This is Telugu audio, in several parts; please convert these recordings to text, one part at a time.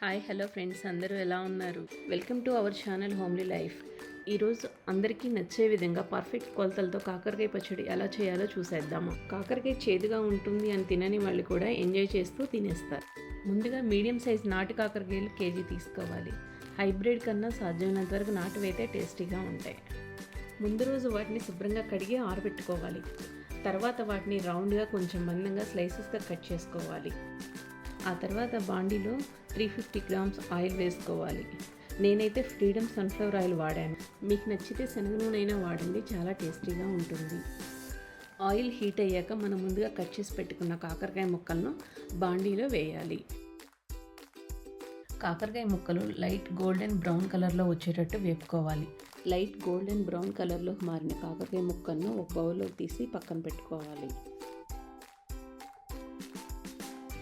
హాయ్ హలో ఫ్రెండ్స్, అందరూ ఎలా ఉన్నారు? Welcome to our channel homely life. ఈరోజు అందరికీ నచ్చే విధంగా పర్ఫెక్ట్ కొలతలతో కాకరకాయ పచ్చడి ఎలా చేయాలో చూసేద్దాము. కాకరకాయ చేదుగా ఉంటుంది అని తినని వాళ్ళు కూడా ఎంజాయ్ చేస్తూ తినేస్తారు. ముందుగా మీడియం సైజ్ నాటు కాకరకాయలు కేజీ తీసుకోవాలి. హైబ్రిడ్ కన్నా సాధ్యమైనంత వరకు నాటువైతే టేస్టీగా ఉంటాయి. ముందు రోజు వాటిని శుభ్రంగా కడిగి ఆరబెట్టుకోవాలి. తర్వాత వాటిని రౌండ్గా కొంచెం మందంగా స్లైసెస్గా కట్ చేసుకోవాలి. ఆ తర్వాత బాండీలో 350 గ్రామ్స్ ఆయిల్ వేసుకోవాలి. నేనైతే ఫ్రీడమ్ సన్ఫ్లవర్ ఆయిల్ వాడాను. మీకు నచ్చితే శనగ నూనె అయినా వాడండి, చాలా టేస్టీగా ఉంటుంది. ఆయిల్ హీట్ అయ్యాక మనం ముందుగా కట్ చేసి పెట్టుకున్న కాకరకాయ ముక్కలను బాండీలో వేయాలి. కాకరకాయ ముక్కలు లైట్ గోల్డెన్ బ్రౌన్ కలర్లో వచ్చేటట్టు వేపుకోవాలి. లైట్ గోల్డెన్ బ్రౌన్ కలర్లో మారిన కాకరకాయ ముక్కలను ఒక బౌల్లో తీసి పక్కన పెట్టుకోవాలి.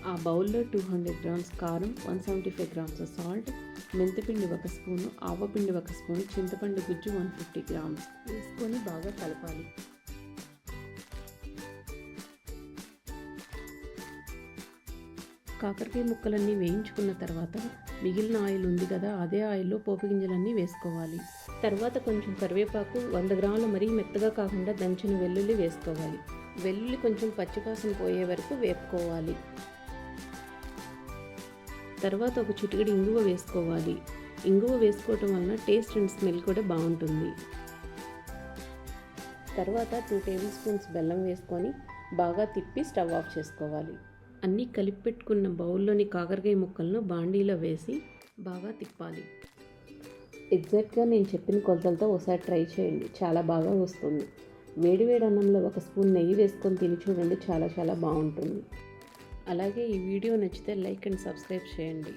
ఆ బౌల్లో 200 గ్రామ్స్ కారం, 175 గ్రామ్స్ సాల్ట్, మెంతిపిండి 1 స్పూను, ఆవపిండి 1 స్పూను, చింతపండు గుజ్జు 150 గ్రామ్స్ వేసుకొని బాగా కలపాలి. కాకరకాయ ముక్కలన్నీ వేయించుకున్న తర్వాత మిగిలిన ఆయిల్ ఉంది కదా, అదే ఆయిల్లో పోపు గింజలన్నీ వేసుకోవాలి. తర్వాత కొంచెం కరివేపాకు, 100 గ్రాములు మరీ మెత్తగా కాకుండా దంచిన వెల్లుల్లి వేసుకోవాలి. వెల్లుల్లి కొంచెం పచ్చివాసన పోయే వరకు వేపుకోవాలి. తర్వాత ఒక చిటికెడు ఇంగువ వేసుకోవాలి. ఇంగువ వేసుకోవటం వలన టేస్ట్ అండ్ స్మెల్ కూడా బాగుంటుంది. తర్వాత 2 టేబుల్ స్పూన్స్ బెల్లం వేసుకొని బాగా తిప్పి స్టవ్ ఆఫ్ చేసుకోవాలి. అన్నీ కలిపి పెట్టుకున్న బౌల్లోని కాకరకాయ ముక్కలను బాండీలో వేసి బాగా తిప్పాలి. ఎగ్జాక్ట్గా నేను చెప్పిన కొలతలతో ఒకసారి ట్రై చేయండి, చాలా బాగా వస్తుంది. వేడివేడి అన్నంలో 1 స్పూన్ నెయ్యి వేసుకొని తిని చూడండి, చాలా బాగుంటుంది. అలాగే ఈ వీడియో నచ్చితే లైక్ అండ్ సబ్స్క్రైబ్ చేయండి.